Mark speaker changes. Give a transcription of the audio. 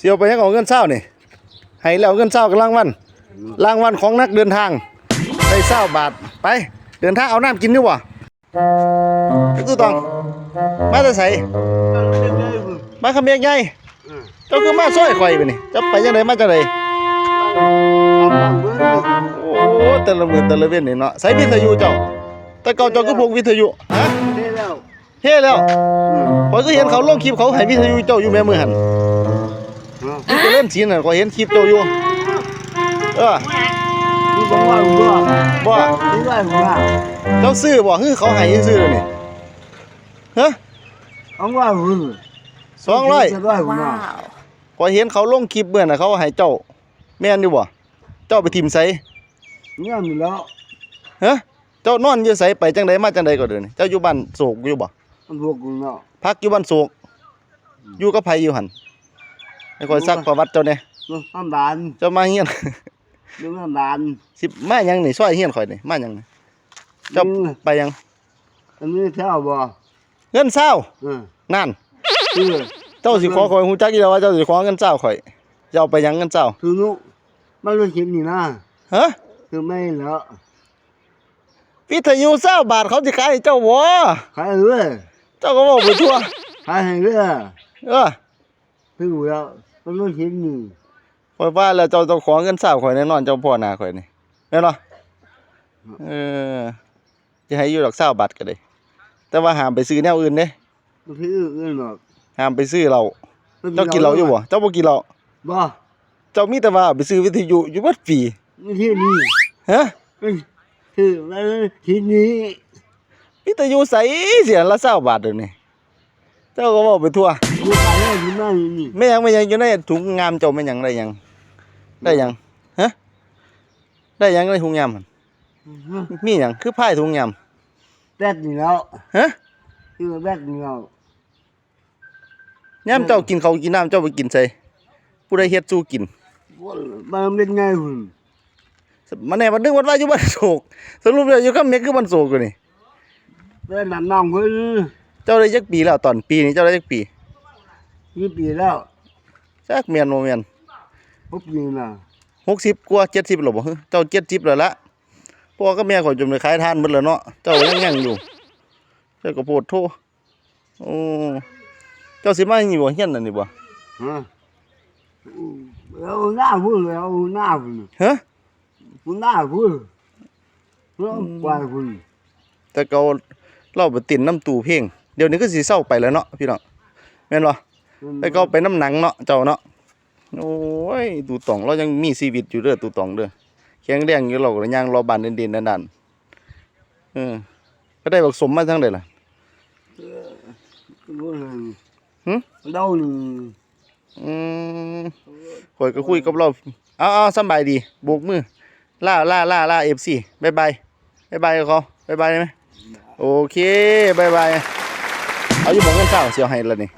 Speaker 1: สียวไปยังเอาเงินเช้านี่ให้แล้วเงินเช้ากับรางวัลของนักเดินทางได้20 บาทไปเดินทางเอาน้ำกินดีกว่าตู้ตองมาจะใส่มาขมิ้นใหญ่เจ้าคือมาซอยข่อยไปนี่จะไปยังไงมาจังไดโอ้แต่ละมื้อแต่ละเว้นนี่เนาะใส่วิทยุเจ้าแต่เก่าเจ้าก็พกวิทยุฮะเฮ้แล้วพอยก็เห็นเขาลงคลิปเขาให้วิทยุเจ้าอยู่แม่มือหันที่จะเล่นศีลน่ะก็เห็นคลิปเจ้าอยู่บ่เจ้าซื้อบ่คือเขาให้ซื้อนี่ฮะ200พอเห็นเขาลงคลิปเมื่อน่ะเขาให้เจ้าแม่นอยู่บ่เจ้าไปทิ่มไส
Speaker 2: เนี่ยมีแล้ว
Speaker 1: ฮะเจ้านอนอยู่ไสไปจังไดมาจังไดก็เด้อนี่เจ้าอยู่บ้านโศกอยู่บ่
Speaker 2: มันพวกกูเนาะ
Speaker 1: พักอยู่บ้านโศกอยู่กับไผอยู่หั่นให้ข่อยซักประวัติเจ้าแน่
Speaker 2: น้ำบาน
Speaker 1: เจ้ามาเฮียน
Speaker 2: ดูน้ำบาน
Speaker 1: สิมาหยังนี่ซอยเฮียนข่อยนี่มาหยังนี่เจ้าไปยัง
Speaker 2: อันนี้เท่าบ่
Speaker 1: เงิน20นั่นเจ้าสิขอข่อยฮู้จักอีแล้วว่าเจ้าสิขอเงิน20ข่อยเจ้าไปยังเงิน20
Speaker 2: คือนุมันรู้คิดนี่นะ
Speaker 1: ฮะ
Speaker 2: คือไม่แล้ว
Speaker 1: วิทยุ20 บาทเขาสิขายให้เจ้าบ่
Speaker 2: ขายเรื่อย
Speaker 1: เจ้าก็เว้าไปทั่ว
Speaker 2: ขายให้เรื่อยคือแล้วมันรู้คิดนี่
Speaker 1: ข่อยว่าแล้วเจ้าต้องขอเงิน20ข่อยแน่นอนเจ้าพ่อหน้าข่อยนี่แม่นบ่จะให้อยู่ดอก20 บาทก็ได้แต่ว่าห้ามไปซื้อแนวอื่นเด้
Speaker 2: บ่ซื้ออื่นหรอก
Speaker 1: ห้ามไปซื้อเหล้าเจ้ากินเหล้าอยู่บ่เจ้าบ่กินเหล้า
Speaker 2: บ่
Speaker 1: เจ้ามีแต่ว่าไปซื้อวิทยุอยู่เบิดปี
Speaker 2: ไม่ที่นี่
Speaker 1: ฮะ
Speaker 2: คือมันที่นี่
Speaker 1: วิทยุใส่เสียละ20 บาทเด้อนี่เจ้าก็เว้าไปทั่ว
Speaker 2: กูขายได้ที่นั่นนี่
Speaker 1: แม่ยังอยู่ในถุงงามเจ้าแม่นหยังได้หยังฮะได้หยังในถุงยามมันมีหยังคือพายถุงยาม
Speaker 2: แบตนี่แล้ว
Speaker 1: ฮะ
Speaker 2: คือแบตนี่แล้ว
Speaker 1: ยามเจ้ากินข้าวกินน้ำเจ้าไปกินใส่ผู้ใดเฮ็ดสู้กิน
Speaker 2: มันเป็นไงพุ่น
Speaker 1: มันแน่มันนึกว่าอยู่บ้านโศกสรุปแล้วอยู่กับเมียคือบ้านโศกอยู่นี่
Speaker 2: เป็นน้องเพิ่น
Speaker 1: เจ้าได้จักปีแล้วตอนปีนี้เจ้าได้จักปี
Speaker 2: 20 ปีแล้ว
Speaker 1: จักแม่นบ่แม่น
Speaker 2: 6 ปีน่ะ
Speaker 1: 60กว่า70แล้วบ่ฮึเจ้า70แล้วละพ่อกับแม่ข่อยจนได้ขายทานหมดแล้วเนาะเจ้ายังอยู่เจ้าก็โพดโทโอ้เจ้าสิมานี่บ่เฮียนนั่นนี่บ่
Speaker 2: ฮะเอาหน้าพุ่นเอาหน้าพุ่น
Speaker 1: ฮะ
Speaker 2: หน้าพุ่นปล่อยพุ่น
Speaker 1: แต่เก่าเราไปติดน้ำตู้เพลงเดี๋ยวนี้ก็สิเศร้าไปแล้วเนาะพี่น้องแม่นบ่แต่เก่าไปน้ำหนังเนาะเจ้าเนาะโอ้ยตู่ตองเรายังมีชีวิตอยู่เด้อตู่ตองเด้อแข็งแรงอยู่เราก็ยังรอบ้านเด่นๆนั่นก็ได้บักสมมาจังได๋ล่ะ
Speaker 2: เดาหนึ่ง
Speaker 1: ข่อยก็คุยกับเราเอาสบายดีโบกมือล่า FC บ๊ายบายเขาบ๊ายบายได้ไหมโอเคบ๊ายบายเอาอยู่บอกเงินเช้าเสียวให้แล้วนี่